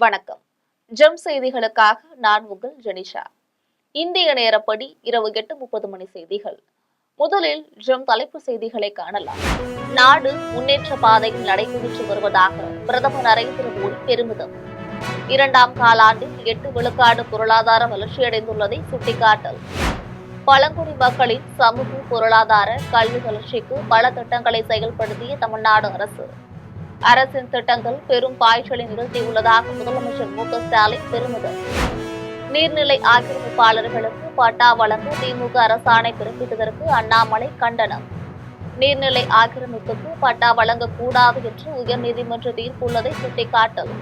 வணக்கம். ஜெம் செய்திகளுக்காக நான் உங்கள் ஜெனிஷா. இந்திய நேரப்படி இரவு 8:30 மணி செய்திகள். முதலில் ஜெம் தலைப்பு செய்திகளை காணலாம். நாடு முன்னேற்ற பாதையில் நடைபெற்று வருவதாக பிரதமர் நரேந்திர மோடி பெருமிதம். 2ஆம் காலாண்டில் 8 விழுக்காடு பொருளாதார வளர்ச்சியடைந்துள்ளதை சுட்டிக்காட்டல். பழங்குடி மக்களின் சமூக பொருளாதார கல்வி வளர்ச்சிக்கு பல திட்டங்களை செயல்படுத்திய தமிழ்நாடு அரசின் திட்டங்கள் பெரும் பாய்ச்சலை நிகழ்த்தியுள்ளதாக முதலமைச்சர் மு.க.ஸ்டாலின் பெருமிதம். நீர்நிலை ஆக்கிரமிப்பாளர்களுக்கு பட்டா வழங்க திமுக அரசாணை பிறப்பித்ததற்கு அண்ணாமலை கண்டனம். நீர்நிலை ஆக்கிரமிப்புக்கு பட்டா வழங்கக்கூடாது என்று உயர்நீதிமன்ற தீர்ப்பு உள்ளதை சுட்டிக்காட்டல்.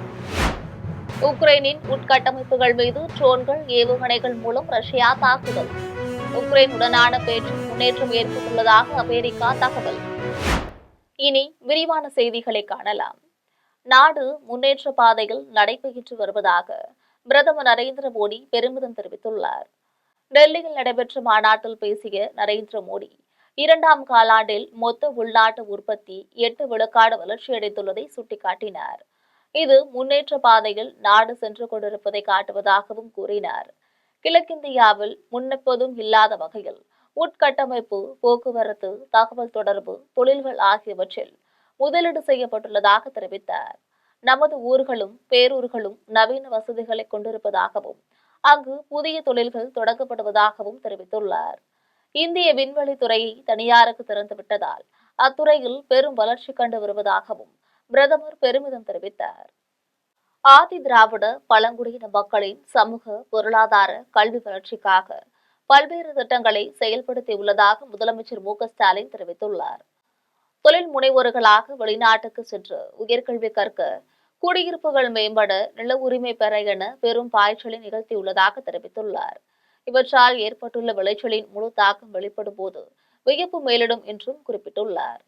உக்ரைனின் உட்கட்டமைப்புகள் மீது ட்ரோன்கள் ஏவுகணைகள் மூலம் ரஷ்யா தாக்குதல். உக்ரைனுடனான பேச்சில் முன்னேற்றம் ஏற்பட்டுள்ளதாக அமெரிக்கா தகவல். இனி விரிவான செய்திகளை காணலாம். நாடு முன்னேற்ற பாதையில் நடைபெற்று வருவதாக பிரதமர் நரேந்திர மோடி பெருமிதம் தெரிவித்துள்ளார். டெல்லியில் நடைபெற்ற மாநாட்டில் பேசிய நரேந்திர மோடி 2ஆம் காலாண்டில் மொத்த உள்நாட்டு உற்பத்தி 8 விழுக்காடு வளர்ச்சியடைந்துள்ளதை சுட்டிக்காட்டினார். இது முன்னேற்ற பாதையில் நாடு சென்று கொண்டிருப்பதை காட்டுவதாகவும் கூறினார். கிழக்கிந்தியாவில் முன்னெப்போதும் இல்லாத வகையில் உட்கட்டமைப்பு, போக்குவரத்து, தகவல் தொடர்பு, தொழில்கள் ஆகியவற்றில் முதலீடு செய்யப்பட்டுள்ளதாக தெரிவித்தார். நமது ஊர்களும் பேரூர்களும் நவீன வசதிகளை கொண்டிருப்பதாகவும் அங்கு புதிய தொழில்கள் தொடங்கப்படுவதாகவும் தெரிவித்துள்ளார். இந்திய விண்வெளி துறையை தனியாருக்கு திறந்துவிட்டதால் அத்துறையில் பெரும் வளர்ச்சி கண்டு வருவதாகவும் பிரதமர் பெருமிதம் தெரிவித்தார். ஆதி திராவிட பழங்குடியின மக்களின் சமூக பொருளாதார கல்வி வளர்ச்சிக்காக பல்வேறு திட்டங்களை செயல்படுத்தியுள்ளதாக முதலமைச்சர் மு.க.ஸ்டாலின் தெரிவித்துள்ளார். தொழில் முனைவோர்களாக வெளிநாட்டுக்கு சென்று உயர்கல்வி கற்க, குடியிருப்புகள் மேம்பட, நில உரிமை பெற என பெரும் பாய்ச்சலை நிகழ்த்தியுள்ளதாக தெரிவித்துள்ளார். இவற்றால் ஏற்பட்டுள்ள விளைச்சலின் முழு தாக்கம் வெளிப்படும் போது வியப்பு மேலிடும் என்றும் குறிப்பிட்டுள்ளார்.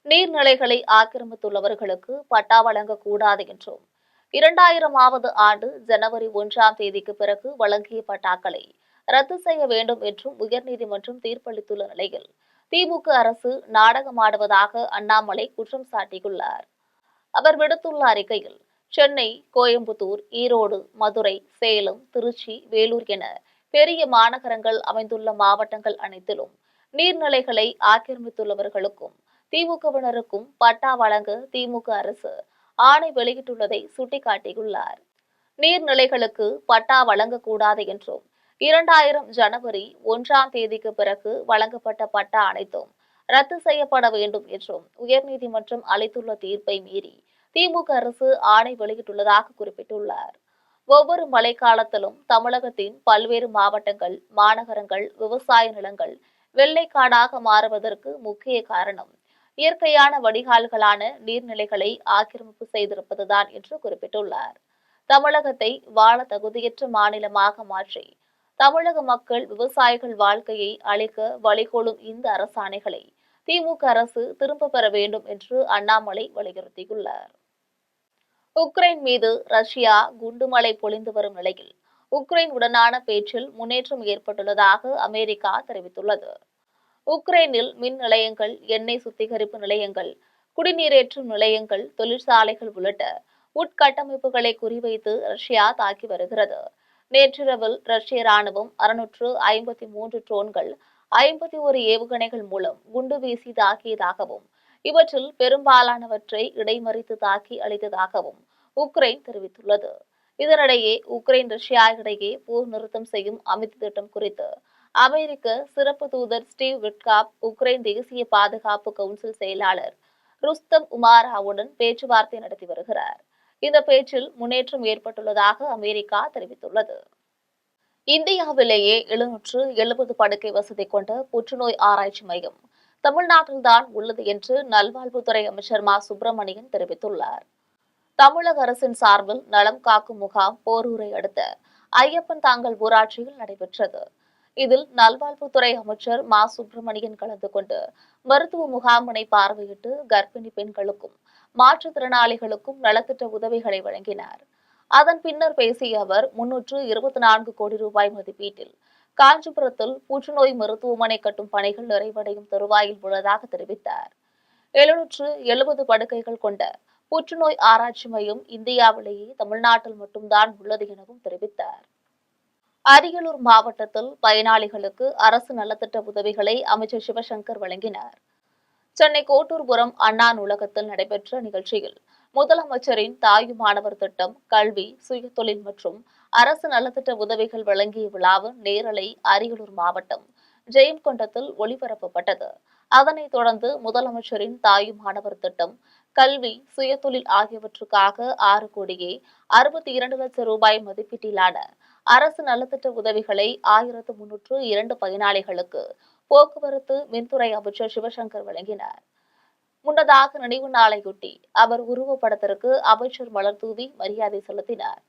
நீர்நிலைகளை ஆக்கிரமித்துள்ளவர்களுக்கு பட்டா வழங்கக்கூடாது என்றும் 2000ஆவது ஆண்டு ஜனவரி 1ஆம் தேதிக்கு பிறகு வழங்கிய பட்டாக்களை ரத்து செய்ய வேண்டும் என்றும் உயர்நீதிமன்றம் தீர்ப்பளித்துள்ள நிலையில் திமுக அரசு நாடகமாடுவதாக அண்ணாமலை குற்றம் சாட்டியுள்ளார். அவர் விடுத்துள்ள அறிக்கையில் சென்னை, கோயம்புத்தூர், ஈரோடு, மதுரை, சேலம், திருச்சி, வேலூர் என பெரிய மாநகரங்கள் அமைந்துள்ள மாவட்டங்கள் அனைத்திலும் நீர்நிலைகளை ஆக்கிரமித்துள்ளவர்களுக்கும் திமுகவினருக்கும் பட்டா வழங்க திமுக அரசு ஆணை வெளியிட்டுள்ளதை சுட்டிக்காட்டியுள்ளார். நீர்நிலைகளுக்கு பட்டா வழங்கக்கூடாது என்றும் 2000 ஜனவரி 1ஆம் தேதிக்கு பிறகு வழங்கப்பட்ட பட்டா அனைத்தும் ரத்து செய்யப்பட வேண்டும் என்றும் உயர்நீதிமன்றம் அளித்துள்ள தீர்ப்பை மீறி திமுக அரசு ஆணை வெளியிட்டுள்ளதாக குறிப்பிட்டுள்ளார். ஒவ்வொரு மழைக்காலத்திலும் தமிழகத்தின் பல்வேறு மாவட்டங்கள், மாநகரங்கள் விவசாய நிலங்கள் வெள்ளைக்காடாக மாறுவதற்கு முக்கிய காரணம் இயற்கையான வடிகால்களான நீர்நிலைகளை ஆக்கிரமிப்பு செய்திருப்பதுதான் என்று குறிப்பிட்டுள்ளார். தமிழகத்தை வாழ தகுதியற்ற மாநிலமாக மாற்றி தமிழக மக்கள், விவசாயிகள் வாழ்க்கையை அளிக்க வழிகோலும் இந்த அரசாணைகளை திமுக அரசு திரும்ப பெற வேண்டும் என்று அண்ணாமலை வலியுறுத்தியுள்ளார். உக்ரைன் மீது ரஷ்யா குண்டுமழை பொழிந்து வரும் நிலையில் உக்ரைன் உடனான பேச்சில் முன்னேற்றம் ஏற்பட்டுள்ளதாக அமெரிக்கா தெரிவித்துள்ளது. உக்ரைனில் மின் நிலையங்கள், எண்ணெய் சுத்திகரிப்பு நிலையங்கள், குடிநீரேற்றும் நிலையங்கள், தொழிற்சாலைகள் உள்ளிட்ட உட்கட்டமைப்புகளை குறிவைத்து ரஷ்யா தாக்கி வருகிறது. நேற்றிரவில் ரஷ்ய ராணுவம் 653 ட்ரோன்கள், 51 ஏவுகணைகள் மூலம் குண்டு வீசி தாக்கியதாகவும் இவற்றில் பெரும்பாலானவற்றை இடைமறித்து தாக்கி அளித்ததாகவும் உக்ரைன் தெரிவித்துள்ளது. இதனிடையே உக்ரைன் ரஷ்யா இடையே போர் நிறுத்தம் செய்யும் அமைதி திட்டம் குறித்து அமெரிக்க சிறப்பு தூதர் ஸ்டீவ் விட்காப் உக்ரைன் தேசிய பாதுகாப்பு கவுன்சில் செயலாளர் ருஸ்தம் உமாராவுடன் பேச்சுவார்த்தை நடத்தி வருகிறார். இந்த பேச்சில் முன்னேற்றம் ஏற்பட்டுள்ளதாக அமெரிக்கா தெரிவித்துள்ளது. இந்தியாவிலேயே 770 படுக்கை வசதி கொண்ட புற்றுநோய் ஆராய்ச்சி மையம் தமிழ்நாட்டில்தான் உள்ளது என்று நல்வாழ்வுத்துறை அமைச்சர் மா சுப்பிரமணியன் தெரிவித்துள்ளார். தமிழக அரசின் சார்பில் நலம் காக்கும் முகாம் போரூரை அடுத்த ஐயப்பன் தாங்கல் ஊராட்சியில் நடைபெற்றது. இதில் நல்வாழ்வுத்துறை அமைச்சர் மா சுப்பிரமணியன் கலந்து கொண்டு மருத்துவ முகாமினை பார்வையிட்டு கர்ப்பிணி பெண்களுக்கும் மாற்றுத்திறனாளிகளுக்கும் நலத்திட்ட உதவிகளை வழங்கினார். அதன் பின்னர் பேசிய அவர் 324 கோடி ரூபாய் மதிப்பீட்டில் காஞ்சிபுரத்தில் புற்றுநோய் மருத்துவமனை கட்டும் பணிகள் நிறைவடையும் தருவாயில் உள்ளதாக தெரிவித்தார். 770 படுக்கைகள் கொண்ட புற்றுநோய் ஆராய்ச்சி மையம் இந்தியாவிலேயே தமிழ்நாட்டில் மட்டும்தான் உள்ளது எனவும் தெரிவித்தார். அரியலூர் மாவட்டத்தில் பயனாளிகளுக்கு அரசு நலத்திட்ட உதவிகளை அமைச்சர் சிவசங்கர் வழங்கினார். சென்னை கோட்டூர்புரம் அண்ணா நூலகத்தில் நடைபெற்ற நிகழ்ச்சியில் முதலமைச்சரின் தாயுமானவர் திட்டம், கல்வி, சுயதொழில் மற்றும் அரசு நலத்திட்ட உதவிகள் வழங்கிய விழாவின் நேரலை அரியலூர் மாவட்டம் ஜெயங்கொண்டத்தில் ஒளிபரப்பப்பட்டது. அதனைத் தொடர்ந்து முதலமைச்சரின் தாயுமானவர் திட்டம், கல்வி, சுயதொழில் ஆகியவற்றுக்காக 6 கோடியே 62 லட்சம் ரூபாய் மதிப்பீட்டிலான அரசு நலத்திட்ட உதவிகளை 1302 பயனாளிகளுக்கு போக்குவரத்து மின்துறை அமைச்சர் சிவசங்கர் வழங்கினார். முன்னதாக நினைவு நாளையொட்டி அவர் உருவப்படத்திற்கு அமைச்சர் மலர் தூவி மரியாதை செலுத்தினார்.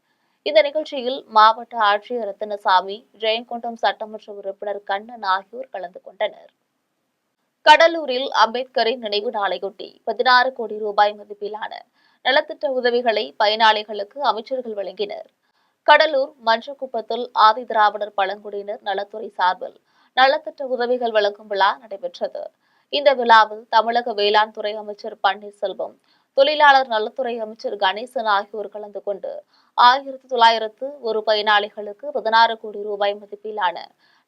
இந்த நிகழ்ச்சியில் மாவட்ட ஆட்சியர் ரத்தினசாமி, ஜெயங்கொண்டம் சட்டமன்ற உறுப்பினர் கண்ணன் ஆகியோர் கலந்து கொண்டனர். கடலூரில் அம்பேத்கரின் நினைவு நாளையொட்டி 16 கோடி ரூபாய் மதிப்பிலான நலத்திட்ட உதவிகளை பயனாளிகளுக்கு அமைச்சர்கள் வழங்கினர். கடலூர் மஞ்சக்குப்பத்தில் ஆதி திராவிடர் பழங்குடியினர் நலத்துறை சார்பில் நலத்திட்ட உதவிகள் வழங்கும் விழா நடைபெற்றது. இந்த விழாவில் தமிழக வேளாண் துறை அமைச்சர் பன்னீர்செல்வம், தொழிலாளர் நலத்துறை அமைச்சர் கணேசன் ஆகியோர் கலந்து கொண்டு 1901 பயனாளிகளுக்கு 16 கோடி ரூபாய் மதிப்பிலான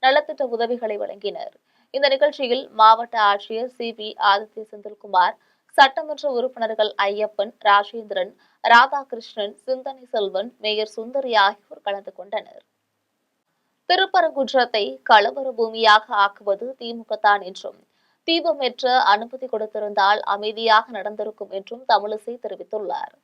நலத்திட்ட உதவிகளை வழங்கினர். இந்த நிகழ்ச்சியில் மாவட்ட ஆட்சியர் சி.பி. ஆதித்ய செந்தில்குமார், சட்டமன்ற உறுப்பினர்கள் ஐயப்பன், ராஜேந்திரன், ராதாகிருஷ்ணன், சிந்தனை செல்வன், மேயர் சுந்தரி ஆகியோர் கலந்து கொண்டனர். திருப்பரங்குன்றத்தை கலவர பூமியாக ஆக்குவது திமுக தான் என்றும், தீபமேற்ற அனுமதி கொடுத்திருந்தால் அமைதியாக நடந்திருக்கும் என்றும் தமிழிசை தெரிவித்துள்ளார்.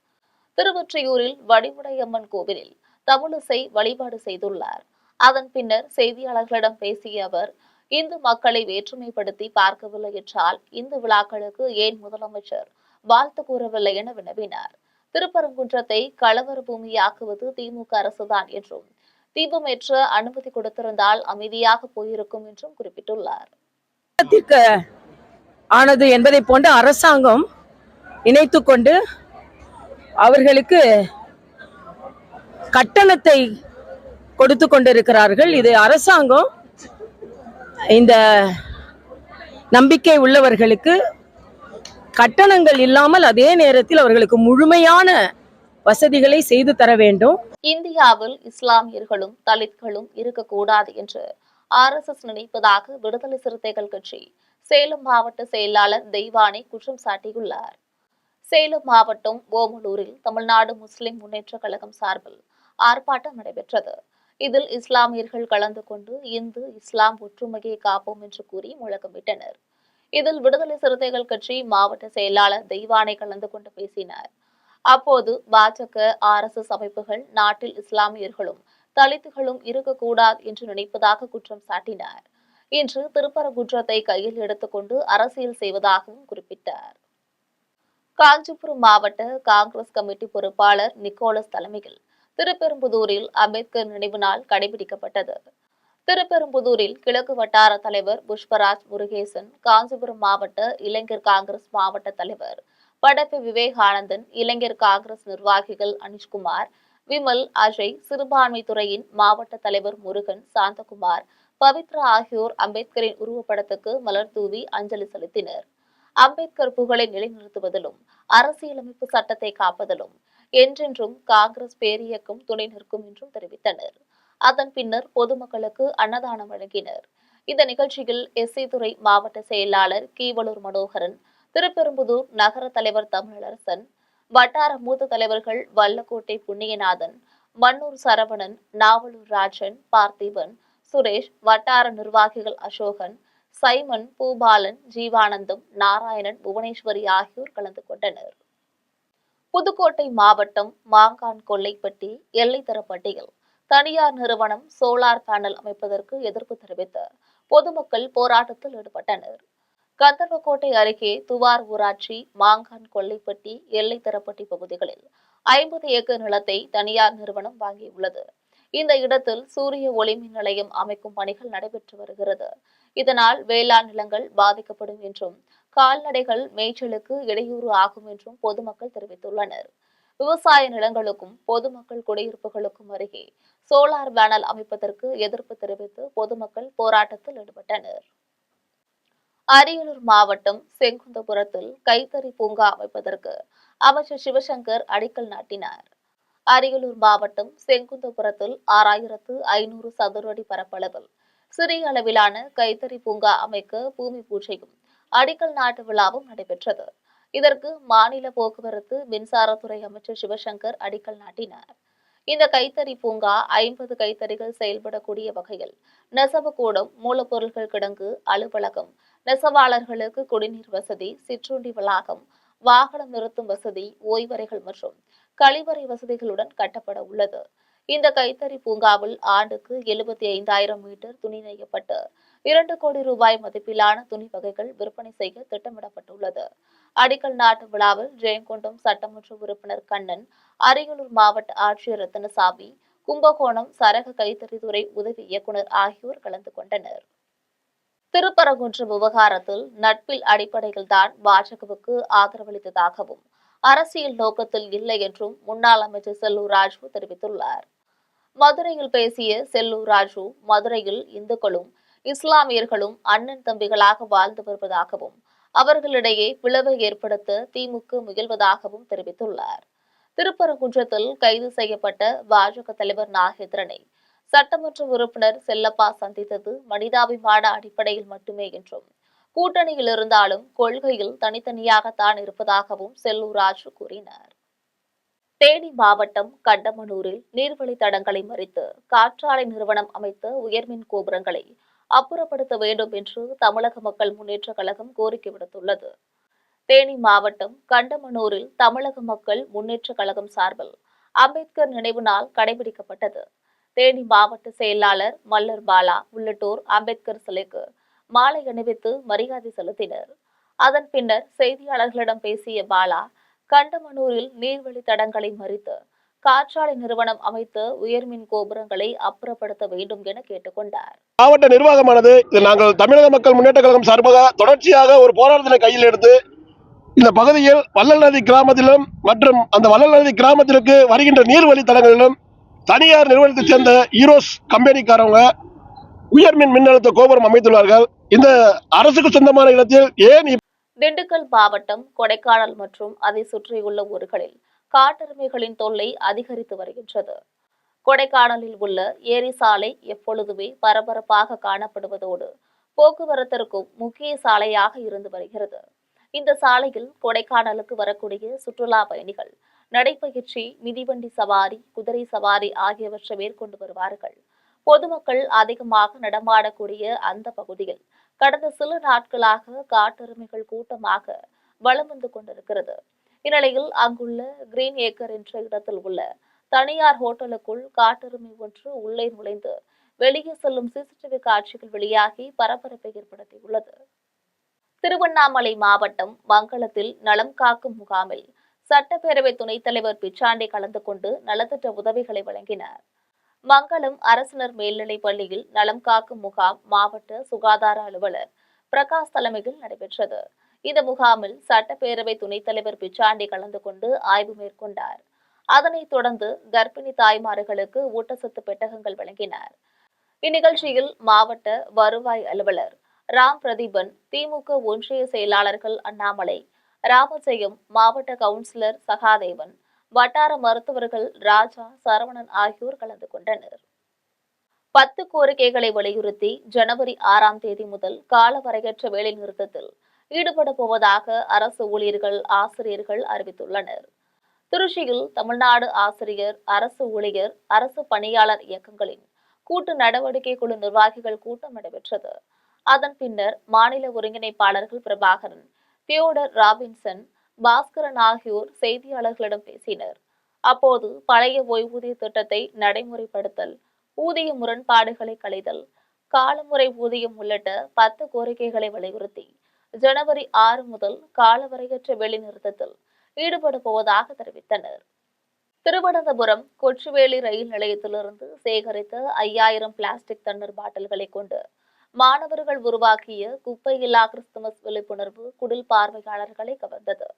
திருவொற்றியூரில் வடிவுடையம்மன் கோவிலில் தமிழிசை வழிபாடு செய்துள்ளார். அதன் பின்னர் செய்தியாளர்களிடம் பேசிய அவர், இந்து மக்களை வேற்றுமைப்படுத்தி பார்க்கவில்லை என்றால் இந்து விழாக்களுக்கு ஏன் முதலமைச்சர் வாழ்த்து கூறவில்லை என வினவினார். திருப்பரங்குன்றத்தை கலவர பூமியாக்குவது திமுக அரசுதான் என்றும், தீபமேற்ற அனுமதி கொடுத்திருந்தால் அமைதியாக போயிருக்கும் என்றும் குறிப்பிட்டுள்ளார். ஆனது என்பதை போன்ற அரசாங்கம் இணைத்துக் கொண்டு அவர்களுக்கு கட்டணத்தை கொடுத்து கொண்டிருக்கிறார்கள். இது அரசாங்கம் இந்த நம்பிக்கை உள்ளவர்களுக்கு கட்டணங்கள் இல்லாமல் அதே நேரத்தில் அவர்களுக்கு முழுமையான வசதிகளை செய்து தர வேண்டும். இந்தியாவில் இஸ்லாமியர்களும் தலித்களும் இருக்கக்கூடாது என்று RSS நினைப்பதாக விடுதலை சிறுத்தைகள் கட்சி சேலம் மாவட்ட செயலாளர் தெய்வானை குற்றம் சாட்டியுள்ளார். சேலம் மாவட்டம் ஓமலூரில் தமிழ்நாடு முஸ்லிம் முன்னேற்ற கழகம் சார்பில் ஆர்ப்பாட்டம் நடைபெற்றது. இதில் இஸ்லாமியர்கள் கலந்து கொண்டு இந்து இஸ்லாம் ஒற்றுமையை காப்போம் என்று கூறி முழக்கமிட்டனர். இதில் விடுதலை சிறுத்தைகள் கட்சி மாவட்ட செயலாளர் தெய்வானை கலந்து கொண்டு பேசினார். அப்போது பாஜக, RSS அமைப்புகள் நாட்டில் இஸ்லாமியர்களும் தலித்துகளும் இருக்கக்கூடாது என்று நினைப்பதாக குற்றம் சாட்டினார். இன்று திருப்பரங்குன்றத்தை கையில் எடுத்துக்கொண்டு அரசியல் செய்வதாகவும் குறிப்பிட்டார். காஞ்சிபுரம் மாவட்ட காங்கிரஸ் கமிட்டி பொறுப்பாளர் நிக்கோலஸ் தலைமையில் திருப்பெரும்புதூரில் அம்பேத்கர் நினைவு நாள் கடைபிடிக்கப்பட்டது. திருப்பெரும்புதூரில் கிழக்கு வட்டார தலைவர் புஷ்பராஜ் முருகேசன், காஞ்சிபுரம் மாவட்ட இளைஞர் காங்கிரஸ் மாவட்ட தலைவர் படப்பை விவேகானந்தன், இளைஞர் காங்கிரஸ் நிர்வாகிகள் அனிஷ்குமார், விமல், அஜய், சிறுபான்மை துறையின் மாவட்ட தலைவர் முருகன், சாந்தகுமார், பவித்ரா ஆகியோர் அம்பேத்கரின் உருவப்படத்துக்கு மலர் தூவி அஞ்சலி செலுத்தினர். அம்பேத்கர் புகழை நிலைநிறுத்துவதிலும் அரசியலமைப்பு சட்டத்தை காப்பதிலும் என்றென்றும் காங்கிரஸ் பேரியக்கம் துணை நிற்கும் என்றும் தெரிவித்தனர். அதன் பின்னர் பொதுமக்களுக்கு அன்னதானம் வழங்கினர். இந்த நிகழ்ச்சியில் SC துறை மாவட்ட செயலாளர் கீவலூர் மனோகரன், திருப்பெரும்புதூர் நகர தலைவர் தமிழரசன், வட்டார மூத்த தலைவர்கள் வல்லக்கோட்டை புண்ணியநாதன், மன்னூர் சரவணன், நாவலூர் ராஜன், பார்த்திபன், சுரேஷ், வட்டார நிர்வாகிகள் அசோகன், சைமன், பூபாலன், ஜீவானந்தம், நாராயணன், புவனேஸ்வரி ஆகியோர் கலந்து கொண்டனர். புதுக்கோட்டை மாவட்டம் மாங்கான் கொல்லைப்பட்டி எல்லைத்தரப்பட்டியில் தனியார் நிறுவனம் சோலார் பேனல் அமைப்பதற்கு எதிர்ப்பு தெரிவித்து பொதுமக்கள் போராட்டத்தில் ஈடுபட்டனர். கந்தர்வக்கோட்டை அருகே துவார் ஊராட்சி மாங்கான் கொல்லைப்பட்டி எல்லைத்தரப்பட்டி பகுதிகளில் 50 ஏக்கர் நிலத்தை தனியார் நிறுவனம் வாங்கியுள்ளது. இந்த இடத்தில் சூரிய ஒளிமின் நிலையம் அமைக்கும் பணிகள் நடைபெற்று வருகிறது. இதனால் வேளாண் நிலங்கள் பாதிக்கப்படும் என்றும் கால்நடைகள் மேய்ச்சலுக்கு இடையூறு ஆகும் என்றும் பொதுமக்கள் தெரிவித்துள்ளனர். விவசாய நிலங்களுக்கும் பொதுமக்கள் குடியிருப்புகளுக்கும் அருகே சோலார் பேனல் அமைப்பதற்கு எதிர்ப்பு தெரிவித்து பொதுமக்கள் போராட்டத்தில் ஈடுபட்டனர். அரியலூர் மாவட்டம் செங்குந்தபுரத்தில் கைத்தறி பூங்கா அமைப்பதற்கு அமைச்சர் சிவசங்கர் அடிக்கல் நாட்டினார். அரியலூர் மாவட்டம் செங்குந்தபுரத்தில் 6500 சதுர அடி பரப்பளவில் சிறிய அளவிலான கைத்தறி பூங்கா அமைக்க பூமி பூஜையும் அடிக்கல் நாட்டு விழாவும் நடைபெற்றது. இதற்கு மாநில போக்குவரத்து மின்சாரத்துறை அமைச்சர் சிவசங்கர் அடிக்கல் நாட்டினார். இந்த கைத்தறி பூங்கா 50 கைத்தறிகள் செயல்படக்கூடிய வகையில் நெசவுக்கூடம், மூலப்பொருட்கள் கிடங்கு, அலுவலகம், நெசவாளர்களுக்கு குடிநீர் வசதி, சிற்றுண்டி வளாகம், வாகனம் நிறுத்தும் வசதி, ஓய்வறைகள் மற்றும் கழிவறை வசதிகளுடன் கட்டப்பட உள்ளது. இந்த கைத்தறி பூங்காவில் ஆண்டுக்கு 75,000 மீட்டர் துணி நெய்யப்பட்டு 2 கோடி ரூபாய் மதிப்பிலான துணி வகைகள் விற்பனை செய்ய திட்டமிடப்பட்டுள்ளது. அடிக்கல் நாட்டு விழாவில் ஜெயங்கொண்டம் சட்டமன்ற உறுப்பினர் கண்ணன், அரியலூர் மாவட்ட ஆட்சியர் ரத்தினசாமி, கும்பகோணம் சரக கைத்தறித்துறை உதவி இயக்குநர் ஆகியோர் கலந்து கொண்டனர். திருப்பரங்குன்றம் விவகாரத்தில் நட்பில் அடிப்படையில்தான் பாஜகவுக்கு ஆதரவளித்ததாகவும் அரசியல் நோக்கத்தில் இல்லை என்றும் முன்னாள் அமைச்சர் செல்லூர் ராஜு தெரிவித்துள்ளார். மதுரையில் பேசிய செல்லூர் ராஜு, மதுரையில் இந்துக்களும் இஸ்லாமியர்களும் அண்ணன் தம்பிகளாக வாழ்ந்து வருவதாகவும் அவர்களிடையே பிளவை ஏற்படுத்த திமுக முயல்வதாகவும் தெரிவித்துள்ளார். திருப்பரங்குன்றத்தில் கைது செய்யப்பட்ட பாஜக தலைவர் நாகேந்திரனை சட்டமன்ற உறுப்பினர் செல்லப்பா சந்தித்தது மனிதாபிமான அடிப்படையில் மட்டுமே என்றும், கூட்டணியில் இருந்தாலும் கொள்கையில் தனித்தனியாகத்தான் இருப்பதாகவும் செல்லூர் ராஜு கூறினார். தேனி மாவட்டம் கண்டமனூரில் நீர்வழித் தடங்களை மறித்து காற்றாலை நிறுவனம் அமைத்த உயர்மின் கோபுரங்களை அப்புறப்படுத்த வேண்டும் என்று தமிழக மக்கள் முன்னேற்றக் கழகம் கோரிக்கை விடுத்துள்ளது. தேனி மாவட்டம் கண்டமனூரில் தமிழக மக்கள் முன்னேற்றக் கழகம் சார்பில் அம்பேத்கர் நினைவு நாள் கடைபிடிக்கப்பட்டது. தேனி மாவட்ட செயலாளர் மல்லர் பாலா உள்ளிட்டோர் அம்பேத்கர் சிலைக்கு மாலை அணிவித்து மரியாதை செலுத்தினர். அதன் பின்னர் செய்தியாளர்களிடம் பேசிய பாலா, கண்டமனூரில் நீர்வழித் தடங்களை மறித்து காற்றாலை நிறுவனம் அமைத்த உயர்மின் கோபுரங்களை அப்புறப்படுத்த வேண்டும் என கேட்டுக் கொண்டார். மாவட்ட நிர்வாகமானது நாங்கள் தமிழக மக்கள் முன்னேற்ற கழகம் சார்பாக தொடர்ச்சியாக ஒரு போராட்டத்தினை கையில் எடுத்து இந்த பகுதியில் வள்ளல் நதி கிராமத்திலும் மற்றும் அந்த வள்ளல் நதி கிராமத்திற்கு வருகின்ற நீர்வழி தடங்களிலும் தனியார் நிறுவனத்தைச் சேர்ந்த ஈரோஸ் கம்பெனிக்காரவங்க உயர்மின் மின்னழுத்த கோபுரம் அமைத்துள்ளார்கள். இந்த அரசுக்கு சொந்தமான இடத்தில் ஏன் திண்டுக்கல் மாவட்டம் கொடைக்கானல் மற்றும் அதை சுற்றியுள்ள ஊர்களில் காட்டெருமைகளின் தொல்லை அதிகரித்து வருகின்றது. கொடைக்கானலில் உள்ள ஏரி சாலை எப்பொழுதுமே பரபரப்பாக காணப்படுவதோடு போக்குவரத்திற்கும் முக்கிய சாலையாக இருந்து வருகிறது. இந்த சாலையில் கொடைக்கானலுக்கு வரக்கூடிய சுற்றுலா பயணிகள் நடைபயிற்சி, மிதிவண்டி சவாரி, குதிரை சவாரி ஆகியவற்றை மேற்கொண்டு வருவார்கள். பொதுமக்கள் அதிகமாக நடமாடக்கூடிய அந்த பகுதியில் கடந்த சில நாட்களாக காட்டெருமைகள் கூட்டமாக வலம் வந்து கொண்டிருக்கிறது. இந்நிலையில் அங்குள்ள கிரீன் ஏக்கர் என்ற இடத்தில் உள்ள தனியார் ஹோட்டலுக்குள் காட்டெருமை ஒன்று உள்ளே நுழைந்து வெளியே செல்லும் சிசிடிவி காட்சிகள் வெளியாகி பரபரப்பை ஏற்படுத்தியுள்ளது. திருவண்ணாமலை மாவட்டம் மங்களத்தில் நலம் காக்கும் முகாமில் சட்டப்பேரவை துணைத் தலைவர் பிச்சாண்டி கலந்து கொண்டு நலத்திட்ட உதவிகளை வழங்கினார். மங்களம் அரசினர் மேல்நிலைப் பள்ளியில் நலம் காக்கும் முகாம் மாவட்ட சுகாதார அலுவலர் பிரகாஷ் தலைமையில் நடைபெற்றது. இந்த முகாமில் சட்டப்பேரவை துணைத் தலைவர் பிச்சாண்டி கலந்து கொண்டு ஆய்வு மேற்கொண்டார். அதனைத் தொடர்ந்து கர்ப்பிணி தாய்மார்களுக்கு ஊட்டச்சத்து பெட்டகங்கள் வழங்கினார். இந்நிகழ்ச்சியில் மாவட்ட வருவாய் அலுவலர் ராம் பிரதீபன், திமுக ஒன்றிய செயலாளர்கள் அண்ணாமலை, ராமஜெயம், மாவட்ட கவுன்சிலர் சகாதேவன், வட்டார மருத்துவர்கள் ராஜா, சரவணன் ஆகியோர் கலந்து கொண்டனர். 10 கோரிக்கைகளை வலியுறுத்தி ஜனவரி 6ஆம் தேதி முதல் காலவரையற்ற வேலைநிறுத்தத்தில் ஈடுபட போவதாக அரசு ஊழியர்கள், ஆசிரியர்கள் அறிவித்துள்ளனர். திருச்சியில் தமிழ்நாடு ஆசிரியர், அரசு ஊழியர், அரசு பணியாளர் இயக்கங்களின் கூட்டு நடவடிக்கை குழு நிர்வாகிகள் கூட்டம் நடைபெற்றது. அதன் பின்னர் மாநில ஒருங்கிணைப்பாளர்கள் பிரபாகரன், தியோடர் ராபின்சன், பாஸ்கரன் ஆகியோர் செய்தியாளர்களிடம் பேசினர். அப்போது பழைய ஓய்வூதிய திட்டத்தை நடைமுறைப்படுத்தல், ஊதிய முரண்பாடுகளை களைதல், காலமுறை ஊதியம் உள்ளிட்ட 10 கோரிக்கைகளை வலியுறுத்தி ஜனவரி 6 முதல் காலவரையற்ற வேலைநிறுத்தத்தில் ஈடுபட போவதாக தெரிவித்தனர். திருவனந்தபுரம் கொச்சுவேலி ரயில் நிலையத்திலிருந்து சேகரித்த 5000 பிளாஸ்டிக் தண்ணீர் பாட்டில்களை கொண்டு மாணவர்கள் உருவாக்கிய குப்பையில்லா கிறிஸ்துமஸ் விழிப்புணர்வு குடில் பார்வையாளர்களை கவர்ந்தது.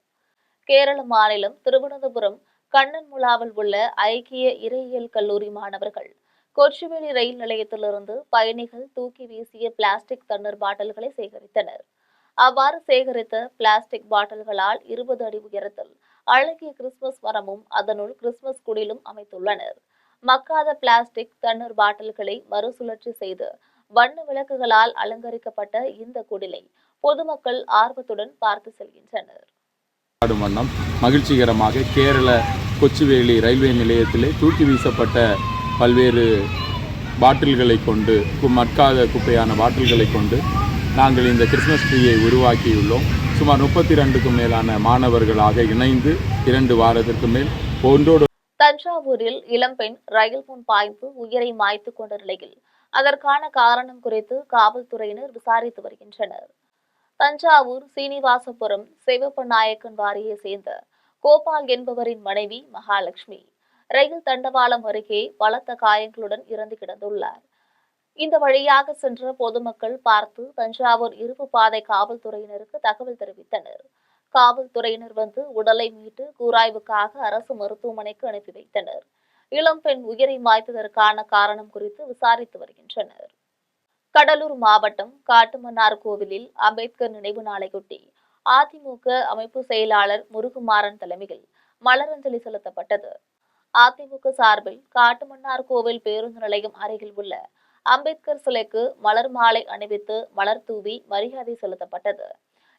கேரள மாநிலம் திருவனந்தபுரம் கண்ணன்முலாவில் உள்ள ஐக்கிய இறையியல் கல்லூரி மாணவர்கள் கொச்சுவேலி ரயில் நிலையத்திலிருந்து பயணிகள் தூக்கி வீசிய பிளாஸ்டிக் தண்ணீர் பாட்டில்களை சேகரித்தனர். அவ்வாறு சேகரித்த பிளாஸ்டிக் பாட்டில்களால் 20 அடி உயரத்தில் அழகிய கிறிஸ்துமஸ் மரமும் அதனுள் கிறிஸ்துமஸ் குடிலும் அமைத்துள்ளனர். மக்காத பிளாஸ்டிக் தண்ணீர் பாட்டில்களை மறுசுழற்சி செய்து வண்ண விளக்குகளால் அலங்கரிக்கப்பட்ட இந்த குடிலை பொதுமக்கள் ஆர்வத்துடன் பார்த்து செல்கின்றனர். வண்ணம் மகிழ்ச்சிகரமாக கேரள கொச்சுவேலி ரயில்வே நிலையத்திலே தூக்கி வீசப்பட்ட பல்வேறு பாட்டில்களை கொண்டு மட்காத குப்பையான பாட்டில்களை கொண்டு நாங்கள் இந்த கிறிஸ்துமஸ் ட்ரீயை உருவாக்கியுள்ளோம். சுமார் 32க்கும் மேலான மாணவர்களாக இணைந்து 2 வாரத்திற்கு மேல் ஒன்றோடு. தஞ்சாவூரில் இளம்பெண் ரயில் முன் பாய்ந்து உயிரை மாய்த்துக் கொண்ட நிலையில் அதற்கான காரணம் குறித்து காவல்துறையினர் விசாரித்து வருகின்றனர். தஞ்சாவூர் சீனிவாசபுரம் சிவப்ப நாயக்கன் வாரியை சேர்ந்த கோபால் என்பவரின் மனைவி மகாலட்சுமி ரயில் தண்டவாளம் அருகே பலத்த காயங்களுடன் இறந்து கிடந்துள்ளார். இந்த வழியாக சென்ற பொதுமக்கள் பார்த்து தஞ்சாவூர் இருப்பு பாதை காவல்துறையினருக்கு தகவல் தெரிவித்தனர். காவல்துறையினர் வந்து உடலை மீட்டு கூராய்வுக்காக அரசு மருத்துவமனைக்கு அனுப்பி வைத்தனர். இளம்பெண் உயிரை மாய்த்ததற்கான காரணம் குறித்து விசாரித்து வருகின்றனர். கடலூர் மாவட்டம் காட்டுமன்னார் கோவிலில் அம்பேத்கர் நினைவு நாளையொட்டி அதிமுக அமைப்பு செயலாளர் முருகுமாறன் தலைமையில் மலரஞ்சலி செலுத்தப்பட்டது. அதிமுக சார்பில் காட்டுமன்னார் கோவில் பேருந்து நிலையம் அருகில் உள்ள அம்பேத்கர் சிலைக்கு மலர் மாலை அணிவித்து மலர் தூவி மரியாதை செலுத்தப்பட்டது.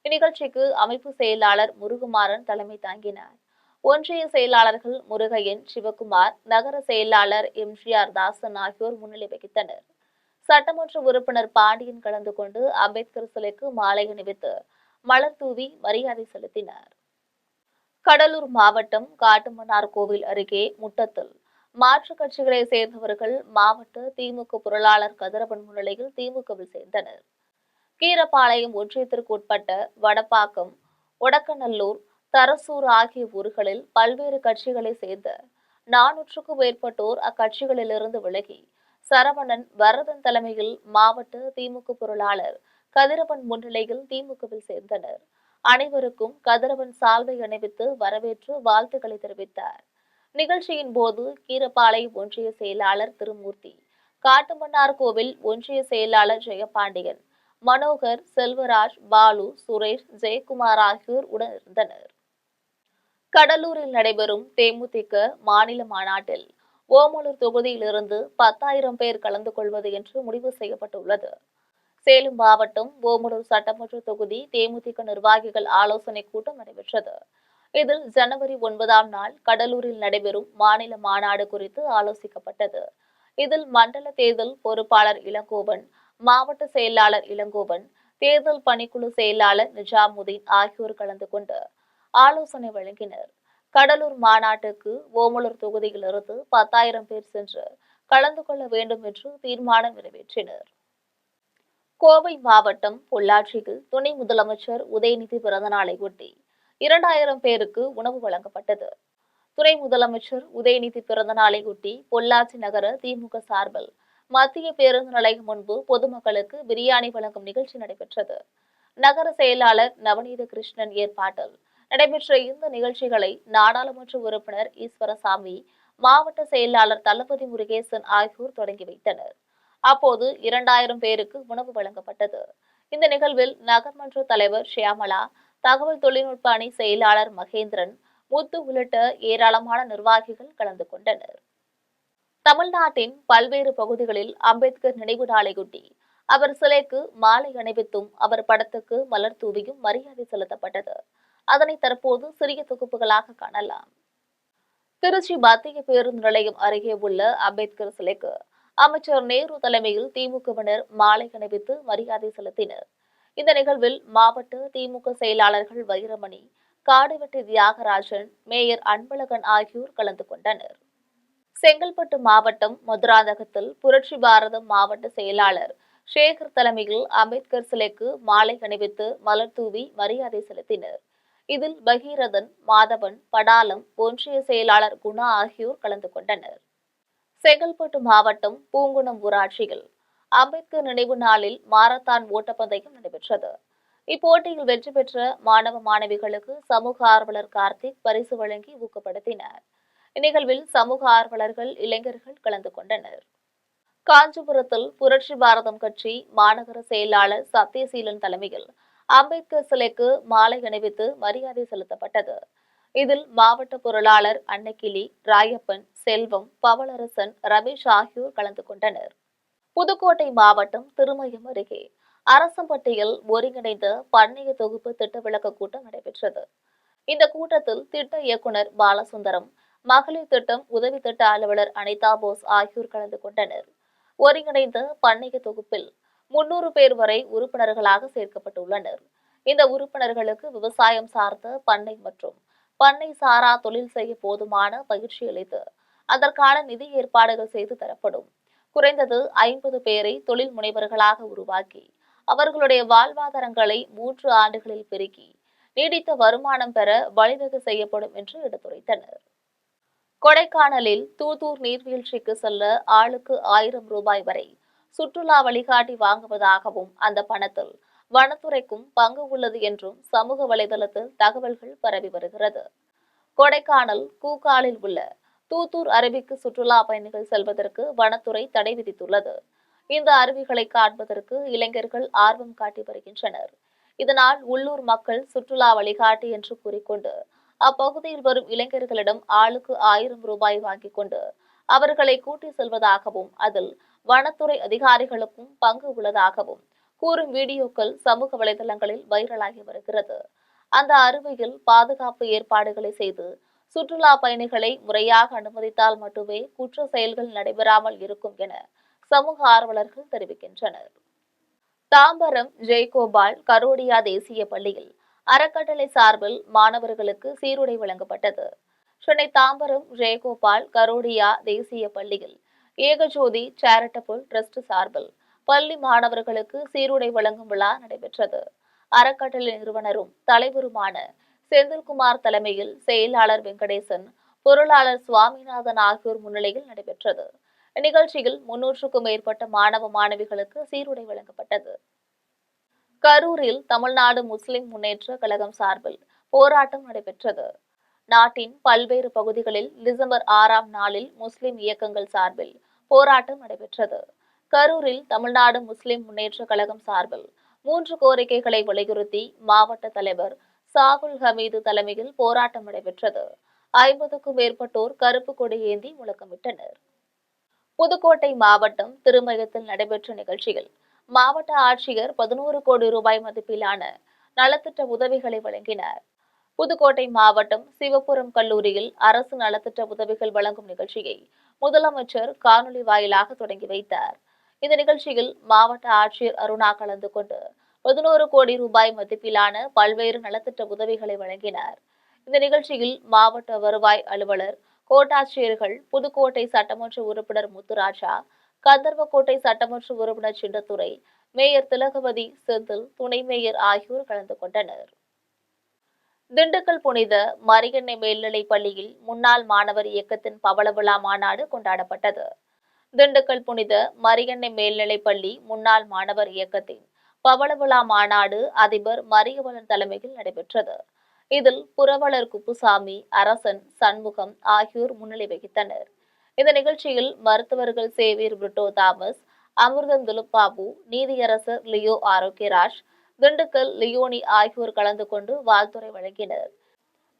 இந்நிகழ்ச்சிக்கு அமைப்பு செயலாளர் முருகுமாறன் தலைமை தாங்கினார். ஒன்றிய செயலாளர்கள் முருகையன், சிவகுமார், நகர செயலாளர் எம்ஜிஆர் தாசன் ஆகியோர் முன்னிலை வகித்தனர். சட்டமன்ற உறுப்பினர் பாண்டியன் கலந்து கொண்டு அம்பேத்கர் சிலைக்கு மாலை அணிவித்து மலர் தூவி மரியாதை செலுத்தினார். கடலூர் மாவட்டம் காட்டுமன்னார் கோவில் அருகே முட்டத்தில் மாற்றுக் கட்சிகளை சேர்ந்தவர்கள் மாவட்ட திமுக பொருளாளர் கதிரவன் முன்னிலையில் திமுகவில் சேர்ந்தனர். கீரப்பாளையம் ஒன்றியத்திற்கு உட்பட்ட வடப்பாக்கம், ஒடக்கநல்லூர், தரசூர் ஆகிய ஊர்களில் பல்வேறு கட்சிகளை சேர்ந்த 400க்கும் மேற்பட்டோர் அக்கட்சிகளிலிருந்து விலகி சரவணன், வரதன் தலைமையில் மாவட்ட திமுக பொருளாளர் கதிரவன் முன்னிலையில் திமுகவில் சேர்ந்தனர். அனைவருக்கும் கதிரவன் சால்வை அணிவித்து வரவேற்று வாழ்த்துக்களை தெரிவித்தார். நிகழ்ச்சியின் போது கீரப்பாளையம் ஒன்றிய செயலாளர் திருமூர்த்தி, காட்டுமன்னார் கோவில் ஒன்றிய செயலாளர் ஜெயபாண்டியன், மனோகர், செல்வராஜ், பாலு, சுரேஷ், ஜெயக்குமார் ஆகியோர் உடனிருந்தனர். கடலூரில் நடைபெறும் தேமுதிக மாநில மாநாட்டில் ஓமலூர் தொகுதியிலிருந்து 10,000 பேர் கலந்து கொள்வது என்று முடிவு செய்யப்பட்டுள்ளது. சேலம் மாவட்டம் ஓமலூர் சட்டமன்ற தொகுதி தேமுதிக நிர்வாகிகள் ஆலோசனை கூட்டம் நடைபெற்றது. இதில் ஜனவரி 9ஆம் நாள் கடலூரில் நடைபெறும் மாநில மாநாடு குறித்து ஆலோசிக்கப்பட்டது. இதில் மண்டல தேர்தல் பொறுப்பாளர் இளங்கோவன், மாவட்ட செயலாளர் இளங்கோவன், தேர்தல் பணிக்குழு செயலாளர் நிஜாமுதீன் ஆகியோர் கலந்து கொண்டு ஆலோசனை வழங்கினர். கடலூர் மாநாட்டுக்கு ஓமலூர் தொகுதியிலிருந்து 10,000 பேர் சென்று கலந்து கொள்ள வேண்டும் என்று தீர்மானம் நிறைவேற்றினர். கோவை மாவட்டம் பொள்ளாச்சியில் துணை முதலமைச்சர் உதயநிதி பிறந்தநாளை ஒட்டி 2000 பேருக்கு உணவு வழங்கப்பட்டது. துணை முதலமைச்சர் உதயநிதி பிறந்தநாளை ஒட்டி பொள்ளாச்சி நகர திமுக சார்பில் மத்திய பேருந்து நிலையம் முன்பு பொதுமக்களுக்கு பிரியாணி வழங்கும் நிகழ்ச்சி நடைபெற்றது. நகர செயலாளர் நவநீத கிருஷ்ணன் ஏற்பாட்டில் நடைபெற்ற இந்த நிகழ்ச்சிகளை நாடாளுமன்ற உறுப்பினர் ஈஸ்வரசாமி, மாவட்ட செயலாளர் தளபதி முருகேசன் ஆகியோர் தொடங்கி வைத்தனர். அப்போது 2000 பேருக்கு உணவு வழங்கப்பட்டது. இந்த நிகழ்வில் நகர்மன்ற தலைவர் ஷியாமலா, தகவல் தொழில்நுட்ப அணி செயலாளர் மகேந்திரன், முத்து உள்ளிட்ட ஏராளமான நிர்வாகிகள் கலந்து கொண்டனர். தமிழ்நாட்டின் பல்வேறு பகுதிகளில் அம்பேத்கர் நினைவு நாளையொட்டி அவர் சிலைக்கு மாலை அணிவித்தும் அவர் படத்துக்கு மலர் தூவியும் மரியாதை செலுத்தப்பட்டது. அதனை தற்போது சிறிய தொகுப்புகளாக காணலாம். திருச்சி மத்திய பேருந்து நிலையம் அருகே உள்ள அம்பேத்கர் சிலைக்கு அமைச்சர் நேரு தலைமையில் திமுகவினர் மாலை அணிவித்து மரியாதை செலுத்தினர். இந்த நிகழ்வில் மாவட்ட திமுக செயலாளர்கள் வைரமணி, காடுவெட்டி தியாகராஜன், மேயர் அன்பழகன் ஆகியோர் கலந்து கொண்டனர். செங்கல்பட்டு மாவட்டம் மதுராந்தகத்தில் புரட்சி பாரதம் மாவட்ட செயலாளர் சேகர் தலைமையில் அம்பேத்கர் சிலைக்கு மாலை அணிவித்து மலர் தூவி மரியாதை செலுத்தினர். இதில் பகீரதன், மாதவன், படாலம், ஒன்றிய செயலாளர் குணா ஆகியோர் கலந்து கொண்டனர். செங்கல்பட்டு மாவட்டம் பூங்குணம் ஊராட்சியில் அம்பேத்கர் நினைவு நாளில் மாரத்தான் ஓட்டப்பந்தயம் நடைபெற்றது. இப்போட்டியில் வெற்றி பெற்ற மாணவ மாணவிகளுக்கு சமூக ஆர்வலர் கார்த்திக் பரிசு வழங்கி ஊக்கப்படுத்தினார். இந்நிகழ்வில் சமூக ஆர்வலர்கள், இளைஞர்கள் கலந்து கொண்டனர். காஞ்சிபுரத்தில் புரட்சி பாரதம் கட்சி மாநகர செயலாளர் சத்யசீலன் தலைமையில் அம்பேத்கர் சிலைக்கு மாலை அணிவித்து மரியாதை செலுத்தப்பட்டது. இதில் மாவட்ட பொருளாளர் அன்னக்கிளி, ராயப்பன், செல்வம், பவளரசன், ரமேஷ் ஆகியோர் கலந்து கொண்டனர். புதுக்கோட்டை மாவட்டம் திருமயம் அருகே அரசம்பட்டியில் ஒருங்கிணைந்த பண்ணைய தொகுப்பு திட்ட விளக்க கூட்டம் நடைபெற்றது. இந்த கூட்டத்தில் திட்ட இயக்குநர் பாலசுந்தரம், மகளிர் திட்டம் உதவி திட்ட அலுவலர் அனிதா போஸ் ஆகியோர் கலந்து கொண்டனர். ஒருங்கிணைந்த பண்ணைய தொகுப்பில் 300 பேர் வரை உறுப்பினர்களாக சேர்க்கப்பட்டுள்ளனர். இந்த உறுப்பினர்களுக்கு விவசாயம் சார்ந்த பண்ணை மற்றும் பண்ணை சாரா தொழில் செய்ய போதுமான பயிற்சி அளித்து அதற்கான நிதி ஏற்பாடுகள் செய்து தரப்படும். குறைந்தது 50 பேரை தொழில் முனைவர்களாக உருவாக்கி அவர்களுடைய வாழ்வாதாரங்களை 3 ஆண்டுகளில் பெருக்கி நீடித்த வருமானம் பெற வழிவகை செய்யப்படும் என்று எடுத்துரைத்தனர். கொடைக்கானலில் தூத்தூர் நீர்வீழ்ச்சிக்கு செல்ல ஆளுக்கு 1000 ரூபாய் வரை சுற்றுலா வழிகாட்டி வாங்குவதாகவும் அந்த பணத்தில் வனத்துறைக்கும் பங்கு உள்ளது என்றும் சமூக வலைதளத்தில் தகவல்கள் பரவி வருகிறது. கொடைக்கானல் கூக்காலில் உள்ள தூத்தூர் அருவிக்கு சுற்றுலா பயணிகள் செல்வதற்கு வனத்துறை தடை விதித்துள்ளது. இந்த அருவிகளை காண்பதற்கு இளைஞர்கள் ஆர்வம் காட்டி வருகின்றனர். இதனால் உள்ளூர் மக்கள் சுற்றுலா வழிகாட்டி என்று கூறிக்கொண்டு அப்பகுதியில் வரும் இளைஞர்களிடம் ஆளுக்கு 1000 ரூபாய் வாங்கிக் கொண்டு அவர்களை கூட்டி செல்வதாகவும் அதில் வனத்துறை அதிகாரிகளுக்கும் பங்கு உள்ளதாகவும் கூறும் வீடியோக்கள் சமூக வலைதளங்களில் வைரலாகி வருகிறது. அந்த அருவியில் பாதுகாப்பு ஏற்பாடுகளை செய்து சுற்றுலா பயணிகளை முறையாக அனுமதித்தால் மட்டுமே குற்ற செயல்கள் நடைபெறாமல் இருக்கும் என சமூக ஆர்வலர்கள் தெரிவிக்கின்றனர். தாம்பரம் ஜெயகோபால் கரோடியா தேசிய பள்ளியில் அறக்கட்டளை சார்பில் மாணவர்களுக்கு சீருடை வழங்கப்பட்டது. சென்னை தாம்பரம் ஜெயகோபால் கரோடியா தேசிய பள்ளியில் ஏகஜோதி சேரிட்டபிள் டிரஸ்ட் சார்பில் பள்ளி மாணவர்களுக்கு சீருடை வழங்கும் விழா நடைபெற்றது. அறக்கட்டளை நிறுவனரும் தலைவருமான செந்தில்குமார் தலைமையில் செயலாளர் வெங்கடேசன், பொருளாளர் சுவாமிநாதன் ஆகியோர் முன்னிலையில் நடைபெற்றது. இந்நிகழ்ச்சியில் 300க்கும் மேற்பட்ட மாணவ மாணவிகளுக்கு சீருடை வழங்கப்பட்டது. கரூரில் தமிழ்நாடு முஸ்லிம் முன்னேற்ற கழகம் சார்பில் போராட்டம் நடைபெற்றது. நாட்டின் பல்வேறு பகுதிகளில் டிசம்பர் 6ஆம் நாளில் முஸ்லிம் இயக்கங்கள் சார்பில் போராட்டம் நடைபெற்றது. கரூரில் தமிழ்நாடு முஸ்லிம் முன்னேற்ற கழகம் சார்பில் 3 கோரிக்கைகளை வலியுறுத்தி மாவட்ட தலைவர் சாகுல் ஹமீது தலைமையில் போராட்டம் நடைபெற்றது. 50க்கும் மேற்பட்டோர் கருப்பு கொடி ஏந்தி முழக்கமிட்டனர். புதுக்கோட்டை மாவட்டம் திருமயத்தில் நடைபெற்ற நிகழ்ச்சியில் மாவட்ட ஆட்சியர் 11 கோடி ரூபாய் மதிப்பிலான நலத்திட்ட உதவிகளை வழங்கினார். புதுக்கோட்டை மாவட்டம் சிவபுரம் கல்லூரியில் அரசு நலத்திட்ட உதவிகள் வழங்கும் நிகழ்ச்சியை முதலமைச்சர் காணொலி வாயிலாக தொடங்கி வைத்தார். இந்த நிகழ்ச்சியில் மாவட்ட ஆட்சியர் அருணா கலந்து கொண்டு 11 கோடி ரூபாய் மதிப்பிலான பல்வேறு நலத்திட்ட உதவிகளை வழங்கினார். இந்த நிகழ்ச்சியில் மாவட்ட வருவாய் அலுவலர், கோட்டாட்சியர்கள், புதுக்கோட்டை சட்டமன்ற உறுப்பினர் முத்துராஜா, கந்தர்வக்கோட்டை சட்டமன்ற உறுப்பினர் சின்னத்துரை, மேயர் திலகவதி, செந்தில், துணை மேயர் ஆகியோர் கலந்து கொண்டனர். திண்டுக்கல் புனித மரியன்னை மேல்நிலைப் பள்ளியில் முன்னாள் மாணவர் இயக்கத்தின் பவள விழா மாநாடு கொண்டாடப்பட்டது. திண்டுக்கல் புனித மரியன்னை மேல்நிலைப் பள்ளி முன்னாள் மாணவர் இயக்கத்தின் பவள விழா மாநாடு அதிபர் மரியவளன் தலைமையில் நடைபெற்றது. இதில் புரவலர் குப்புசாமி, அரசன், சண்முகம் ஆகியோர் முன்னிலை வகித்தனர். இந்த நிகழ்ச்சியில் மருத்துவர்கள் சேவியர் பிரிட்டோ தாமஸ், அமிர்தம் துலுப்பாபு, நீதியரசர் லியோ ஆரோக்கியராஜ், திண்டுக்கல் லியோனி ஆகியோர் கலந்து கொண்டு வாழ்த்துரை வழங்கினர்.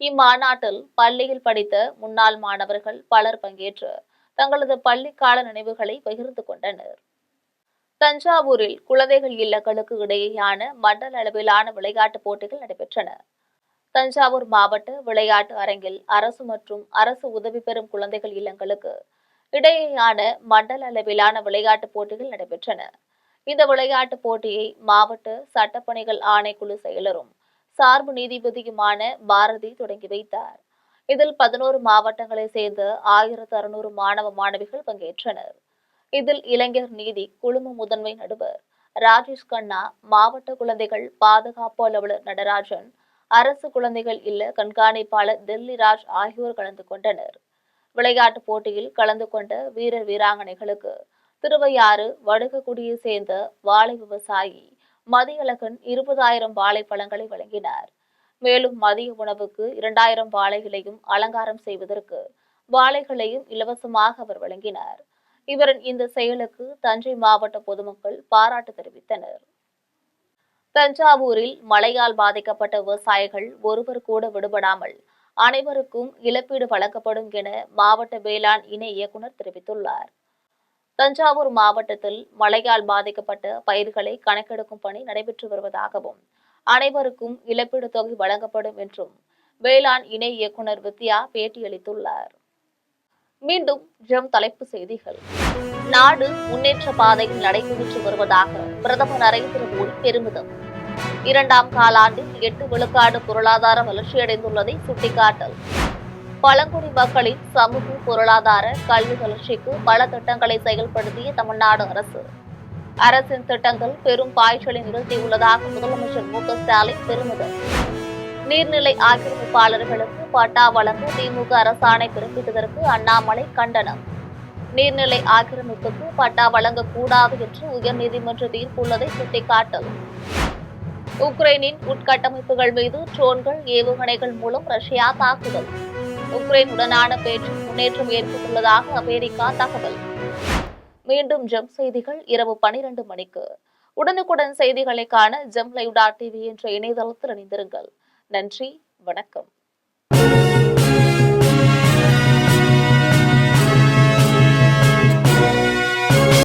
இம்மாநாட்டில் பள்ளியில் படித்த முன்னாள் மாணவர்கள் பலர் பங்கேற்று தங்களது பள்ளிக்கால நினைவுகளை பகிர்ந்து கொண்டனர். தஞ்சாவூரில் குழந்தைகள் இல்லங்களுக்கு இடையேயான மண்டல அளவிலான விளையாட்டுப் போட்டிகள் நடைபெற்றன. தஞ்சாவூர் மாவட்ட விளையாட்டு அரங்கில் அரசு மற்றும் அரசு உதவி பெறும் குழந்தைகள் இல்லங்களுக்கு இடையேயான மண்டல அளவிலான விளையாட்டுப் போட்டிகள் நடைபெற்றன. இந்த விளையாட்டுப் போட்டியை மாவட்ட சட்டப்பணிகள் ஆணைக்குழு செயலரும் சார்பு நீதிபதியுமான பாரதி தொடங்கி வைத்தார். இதில் 11 மாவட்டங்களைச் சேர்ந்த 1600 மாணவ மாணவிகள் பங்கேற்றனர். இதில் இளைஞர் நீதி குழும முதன்மை நடுவர் ராஜேஷ் கண்ணா, மாவட்ட குழந்தைகள் பாதுகாப்பு அலுவலர் நடராஜன், அரசு குழந்தைகள் இல்ல கண்காணிப்பாளர் டெல்லிராஜ் ஆகியோர் கலந்து கொண்டனர். விளையாட்டுப் போட்டியில் கலந்து கொண்ட வீரர் வீராங்கனைகளுக்கு திருவையாறு வடுகக்குடியை சேர்ந்த வாழை விவசாயி மதியழகன் 20,000 வாழைப்பழங்களை வழங்கினார். மேலும் மதிய உணவுக்கு 2000 வாழைகளையும் அலங்காரம் செய்வதற்கு வாழைகளையும் இலவசமாக அவர் வழங்கினார். இவரின் இந்த செயலுக்கு தஞ்சை மாவட்ட பொதுமக்கள் பாராட்டு தெரிவித்தனர். தஞ்சாவூரில் மழையால் பாதிக்கப்பட்ட விவசாயிகள் ஒருவர் கூட விடுபடாமல் அனைவருக்கும் இழப்பீடு வழங்கப்படும் என மாவட்ட வேளாண் இணை இயக்குநர் தெரிவித்துள்ளார். தஞ்சாவூர் மாவட்டத்தில் மழையால் பாதிக்கப்பட்ட பயிர்களை கணக்கெடுக்கும் பணி நடைபெற்று வருவதாகவும் அனைவருக்கும் இழப்பீடு தொகை வழங்கப்படும் என்றும் வேளாண் இணை இயக்குநர் வித்யா பேட்டியளித்துள்ளார். மீண்டும் தலைப்புச் செய்திகள். நாடு முன்னேற்ற பாதையில் நடைபெற்று வருவதாக பிரதமர் நரேந்திர மோடி பெருமிதம். 2ஆம் காலாண்டில் 8 விழுக்காடு பொருளாதார வளர்ச்சியடைந்துள்ளதை சுட்டிக்காட்டல். பழங்குடி மக்களின் சமூக பொருளாதார கல்வி வளர்ச்சிக்கு பல திட்டங்களை செயல்படுத்திய தமிழ்நாடு அரசு. அரசின் திட்டங்கள் பெரும் பாய்ச்சலை நிகழ்த்தியுள்ளதாக முதலமைச்சர் மு க ஸ்டாலின் பெருமிதம். நீர்நிலை ஆக்கிரமிப்பாளர்களுக்கு பட்டா வழங்க திமுக அரசாணை பிறப்பித்ததற்கு அண்ணாமலை கண்டனம். நீர்நிலை ஆக்கிரமிப்புக்கு பட்டா வழங்கக்கூடாது என்று உயர்நீதிமன்ற தீர்ப்பு உள்ளதை சுட்டிக்காட்டல். உக்ரைனின் உட்கட்டமைப்புகள் மீது ட்ரோன்கள் ஏவுகணைகள் மூலம் ரஷ்யா தாக்குதல். உக்ரைனுடனான பேச்சில் முன்னேற்றம் ஏற்பட்டுள்ளதாக அமெரிக்கா தகவல். மீண்டும் செய்திகள் இரவு 12 மணிக்கு. உடனுக்குடன் செய்திகளை காண ஜெம் லைவ்.tv என்ற இணையதளத்தில் இணைந்திருங்கள். நன்றி, வணக்கம்.